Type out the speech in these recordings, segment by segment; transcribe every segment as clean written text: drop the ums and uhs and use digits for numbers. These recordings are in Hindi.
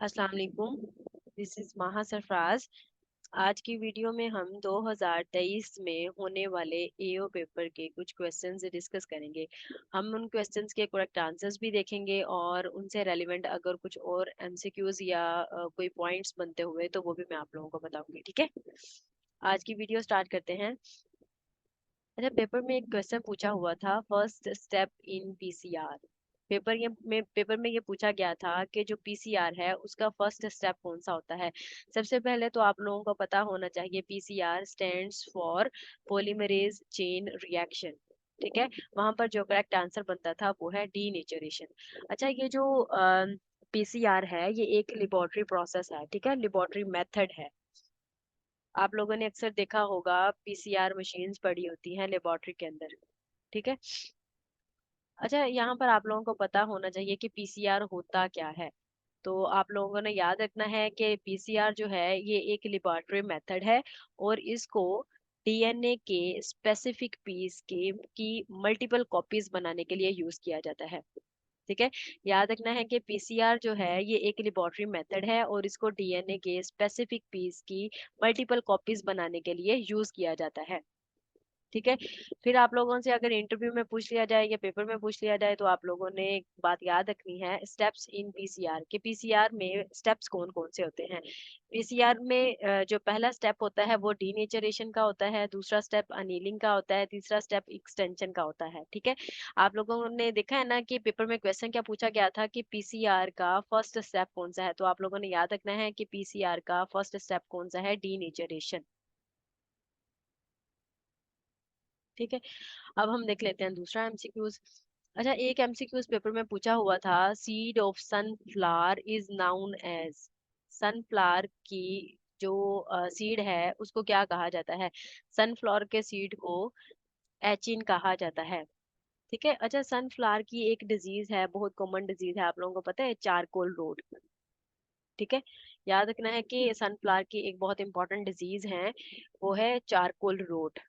अस्सलाम वालेकुम। दिस इज माहा सरफराज। आज की वीडियो में हम 2023 में होने वाले एओ पेपर के कुछ क्वेश्चंस डिस्कस करेंगे। हम उन क्वेश्चंस के करेक्ट आंसर्स भी देखेंगे और उनसे रेलिवेंट अगर कुछ और एमसीक्यूज या कोई पॉइंट्स बनते हुए तो वो भी मैं आप लोगों को बताऊंगी। ठीक है, आज की वीडियो स्टार्ट करते हैं। अच्छा, पेपर में एक क्वेश्चन पूछा हुआ था, first step in PCR. Paper में ये पूछा गया था कि जो पीसीआर है उसका फर्स्ट स्टेप कौन सा होता है। सबसे पहले तो आप लोगों को पता होना चाहिए PCR stands for polymerase chain reaction. ठीक है, वहां पर जो करेक्ट आंसर बनता था वो है डीनेचरेशन। अच्छा, ये जो पीसीआर है ये एक लेबोरेटरी प्रोसेस है। ठीक है, लेबोरेटरी मेथड है। आप लोगों ने अक्सर देखा होगा पीसीआर मशीन्स पड़ी होती हैं लेबोरेटरी के अंदर। ठीक है। अच्छा, यहाँ पर आप लोगों को पता होना चाहिए कि पीसीआर होता क्या है। तो आप लोगों ने याद रखना है कि पीसीआर जो है ये एक लेबोरेटरी मेथड है और इसको डीएनए के स्पेसिफिक पीस के की मल्टीपल कॉपीज बनाने के लिए यूज किया जाता है। ठीक है, याद रखना है कि पीसीआर जो है ये एक लेबोरेटरी मेथड है और इसको डीएनए के स्पेसिफिक पीस की मल्टीपल कॉपीज बनाने के लिए यूज किया जाता है। ठीक है, फिर आप लोगों से अगर इंटरव्यू में पूछ लिया जाए या पेपर में पूछ लिया जाए तो आप लोगों ने एक बात याद रखनी है, स्टेप्स इन पीसीआर के। पीसीआर में स्टेप्स कौन कौन से होते हैं। पीसीआर में जो पहला स्टेप होता है वो डीनेचरेशन का होता है, दूसरा स्टेप अनीलिंग का होता है, तीसरा स्टेप एक्सटेंशन का होता है। ठीक है, आप लोगों ने देखा है ना कि पेपर में क्वेश्चन क्या पूछा गया था कि पीसीआर का फर्स्ट स्टेप कौन सा है, तो आप लोगों ने याद रखना है कि पीसीआर का फर्स्ट स्टेप कौन सा है, डीनेचरेशन। ठीक है, अब हम देख लेते हैं दूसरा एमसीक्यूज। अच्छा, एक एमसीक्यूज पेपर में पूछा हुआ था, seed of sunflower is known as. Sunflower की जो सीड है उसको क्या कहा जाता है। सनफ्लावर के सीड को एचिन कहा जाता है। ठीक है, अच्छा, सनफ्लावर की एक डिजीज है, बहुत कॉमन डिजीज है, आप लोगों को पता है, चारकोल रोड। ठीक है, याद रखना है कि सनफ्लावर की एक बहुत इंपॉर्टेंट डिजीज है, वो है चारकोल रोड।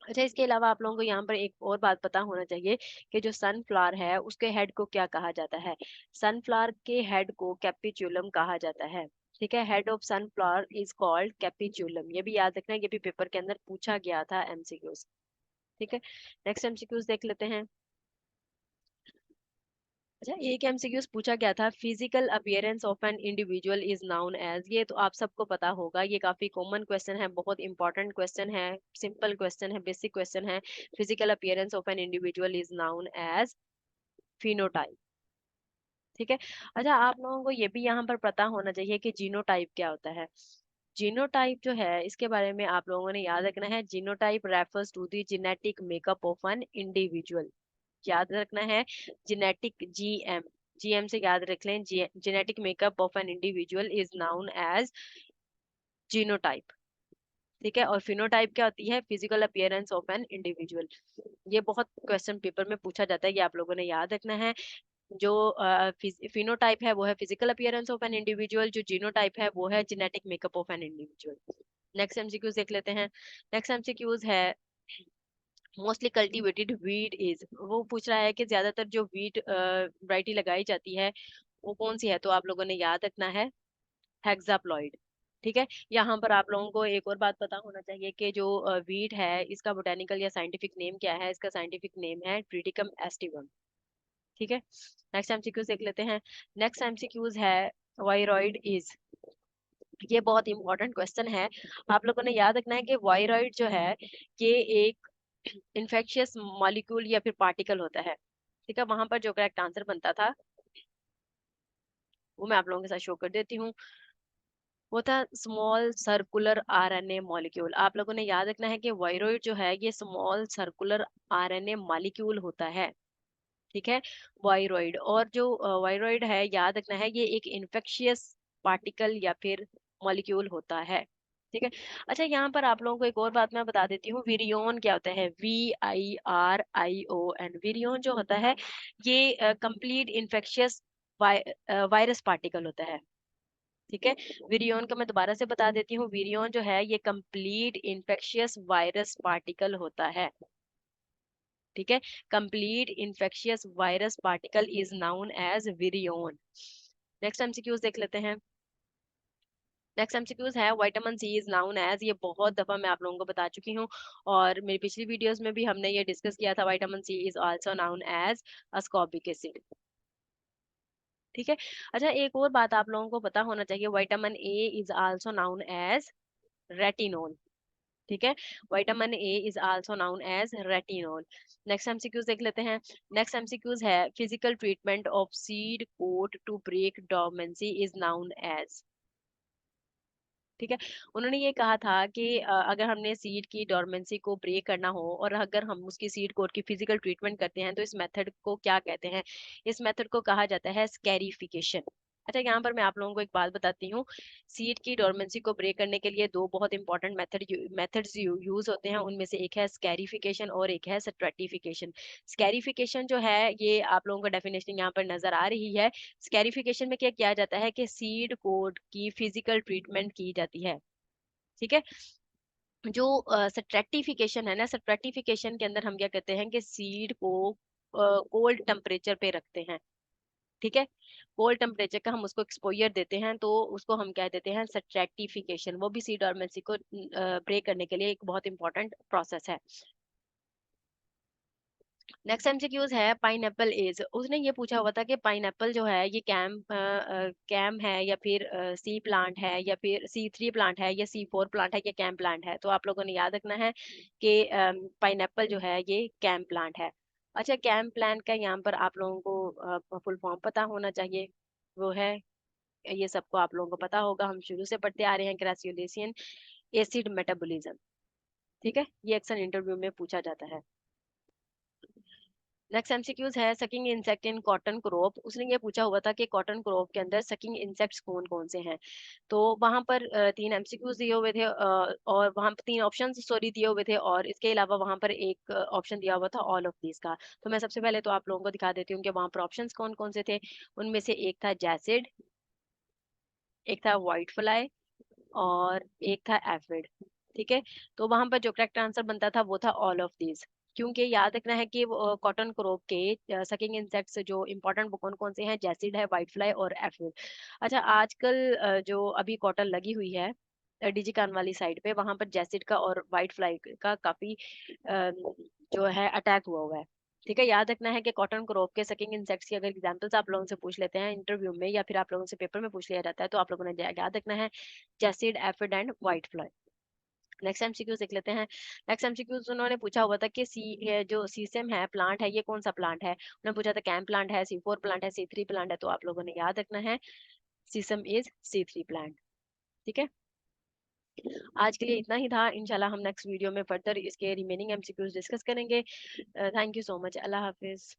अच्छा, इसके अलावा आप लोगों को यहाँ पर एक और बात पता होना चाहिए कि जो सनफ्लावर है उसके हेड को क्या कहा जाता है। सनफ्लावर के हेड को कैपिचुलम कहा जाता है। ठीक है, head of sunflower is called capitulum. ये भी याद रखना है, ये भी पेपर के अंदर पूछा गया था एमसीक्यूज। ठीक है, नेक्स्ट एमसीक्यूज देख लेते हैं। अच्छा, एक एमसीक्यूज पूछा गया था, physical appearance of an individual is known as. ये तो आप सबको पता होगा, ये काफी कॉमन क्वेश्चन है, बहुत इंपॉर्टेंट क्वेश्चन है, सिंपल क्वेश्चन है, बेसिक क्वेश्चन है। Physical appearance of an individual is known as phenotype. ठीक है, अच्छा, आप लोगों को ये भी यहाँ पर पता होना चाहिए कि जीनोटाइप क्या होता है। जीनोटाइप जो है इसके बारे में आप लोगों ने याद रखना है, genotype refers to the genetic makeup of an individual. याद रखना है, जेनेटिक जीएम, जीएम से याद रख लें, genetic makeup of an individual is known as genotype. ठीक है, और फिनोटाइप क्या होती है, physical appearance of an individual. ये बहुत क्वेश्चन पेपर में पूछा जाता है, ये आप लोगों ने याद रखना है। जो फिनोटाइप है वो है physical appearance of an individual, जो जीनोटाइप है वो है genetic makeup of an individual. Next MCQs देख लेते हैं। नेक्स्ट एमसीक्यूज है, मोस्टली कल्टीवेटेड वीट इज। वो पूछ रहा है कि ज्यादातर जो वीट वैरायटी लगाई जाती है वो कौन सी है, तो आप लोगों ने याद रखना है हेक्साप्लॉइड। ठीक है, यहाँ पर आप लोगों को एक और बात पता होना चाहिए कि जो वीट है इसका बोटेनिकल या साइंटिफिक नेम क्या है। इसका साइंटिफिक नेम है ट्रिटिकम एस्टिवम। ठीक है, नेक्स्ट एमसीक्यूज देख लेते हैं। नेक्स्ट एमसीक्यूज है, वायरॉइड इज। ये बहुत इंपॉर्टेंट क्वेश्चन है, आप लोगों ने याद रखना है कि वायरॉइड जो है ये एक इन्फेक्शियस मॉलिक्यूल या फिर पार्टिकल होता है। ठीक है, वहां पर जो करेक्ट आंसर बनता था वो मैं आप लोगों के साथ शो कर देती हूँ। वो था स्मॉल सर्कुलर आरएनए मॉलिक्यूल। आप लोगों ने याद रखना है कि वायरॉइड जो है ये स्मॉल सर्कुलर आरएनए मॉलिक्यूल होता है। ठीक है, वायरॉइड, और जो वायरॉइड है याद रखना है ये एक इन्फेक्शियस पार्टिकल या फिर मॉलिक्यूल होता है। ठीक है, अच्छा, यहाँ पर आप लोगों को एक और बात मैं बता देती हूँ, विरियोन क्या होता है, VIRION। विरियोन जो होता है ये कंप्लीट इन्फेक्शियस वायरस पार्टिकल होता है। ठीक है, विरियोन का मैं दोबारा से बता देती हूँ, विरियोन जो है ये कंप्लीट इन्फेक्शियस वायरस पार्टिकल होता है। ठीक है, complete infectious virus particle is known as virion. Next MCQs देख लेते हैं। नेक्स्ट एमसीक्यूज है vitamin C is known as, ये बहुत दफा मैं आप लोगों को बता चुकी हूँ और मेरी पिछली वीडियोस में भी हमने ये डिस्कस किया था। Vitamin C is also known as ascorbic acid. ठीक है। अच्छा, एक और बात आप लोगों को पता होना चाहिए, vitamin A is also known as retinol. ठीक है, vitamin A is also known as retinol. Next MCQs देख लेते हैं। नेक्स्ट एमसीक्यूज है physical treatment of seed coat to break dormancy is known as. ठीक है, उन्होंने ये कहा था कि अगर हमने सीड की डोरमेंसी को ब्रेक करना हो और अगर हम उसकी सीड कोड की फिजिकल ट्रीटमेंट करते हैं तो इस मेथड को क्या कहते हैं? इस मेथड को कहा जाता है स्कैरिफिकेशन। अच्छा, यहाँ पर मैं आप लोगों को एक बात बताती हूँ। सीड की डोरमेंसी को ब्रेक करने के लिए दो बहुत इंपॉर्टेंट मेथड्स यूज होते हैं। उनमें से एक है स्कैरिफिकेशन और एक है स्ट्रेटिफिकेशन। स्कैरिफिकेशन जो है ये आप लोगों को डेफिनेशन यहाँ पर नजर आ रही है। स्कैरिफिकेशन में क्या किया जाता है कि सीड कोड की फिजिकल ट्रीटमेंट की जाती है। ठीक है। जो स्ट्रेटिफिकेशन है ना, स्ट्रेटिफिकेशन के अंदर हम क्या कहते हैं कि सीड को कोल्ड टेम्परेचर पे रखते हैं। ठीक है, कोल्ड टेम्परेचर का हम उसको एक्सपोजर देते हैं तो उसको हम कह देते हैं स्ट्रेटिफिकेशन। वो भी सी डॉर्मेंसी को ब्रेक करने के लिए एक बहुत इंपॉर्टेंट प्रोसेस है। नेक्स्ट एमसीक्यूज है पाइनएप्पल एज। उसने ये पूछा हुआ था कि पाइनएप्पल जो है ये कैम है या फिर सी प्लांट है या फिर C3 प्लांट है या C4 प्लांट है या कैम प्लांट है। तो आप लोगों ने याद रखना है कि पाइनएप्पल जो है ये कैम प्लांट है। अच्छा, कैम प्लांट का यहाँ पर आप लोगों को फुल फॉर्म पता होना चाहिए। वो है, ये सबको आप लोगों को पता होगा, हम शुरू से पढ़ते आ रहे हैं, ग्रेसियोलेशियन एसिड मेटाबॉलिज्म। ठीक है, ये अक्सर इंटरव्यू में पूछा जाता है। नेक्स्ट एमसीक्यूज है sucking insect in cotton crop. उसने ये पूछा हुआ था कि कॉटन क्रॉप के अंदर सकिंग इंसेक्ट्स कौन कौन से हैं। तो वहां पर तीन एमसीक्यूज दिए हुए थे और वहां पर तीन ऑप्शन सॉरी दिए हुए थे और इसके अलावा वहां पर एक ऑप्शन दिया हुआ था ऑल ऑफ दिस का। तो मैं सबसे पहले तो आप लोगों को दिखा देती हूँ कि वहां पर ऑप्शंस कौन कौन से थे। उनमें से एक था जैसिड, एक था व्हाइट फ्लाई और एक था एफिड। ठीक है, तो वहां पर जो करेक्ट आंसर बनता था वो था ऑल ऑफ दीज। क्योंकि याद रखना है कि कॉटन क्रॉप के सकिंग इंसेक्ट्स जो इंपॉर्टेंट कौन कौन से हैं, जैसिड है, व्हाइट फ्लाई और एफिड। अच्छा, आजकल जो अभी कॉटन लगी हुई है डिजिकान वाली साइड पे, वहां पर जैसिड का और व्हाइट फ्लाई का काफी जो है अटैक हुआ हुआ है। ठीक है, याद रखना है कि कॉटन क्रॉप के सकिंग इंसेक्ट्स की अगर एग्जांपल्स आप लोगों से पूछ लेते हैं इंटरव्यू में या फिर आप लोगों से पेपर में पूछ लिया जाता है तो आप लोगों ने याद रखना है jassid, aphid and white fly. Next MCQs देख लेते हैं। नेक्स्ट एमसीक्यूज उन्होंने पूछा हुआ था कि ये जो सीसम है प्लांट है ये कौन सा प्लांट है। उन्होंने पूछा था कैम प्लांट है, C4 प्लांट है, C3 प्लांट है। तो आप लोगों ने याद रखना है सीसम इज C3 प्लांट। ठीक है, आज के लिए इतना ही था। इंशाल्लाह हम नेक्स्ट वीडियो में फर्दर इसके रिमेनिंग एमसीक्यूज डिस्कस करेंगे। Thank you so much. Allah Hafiz.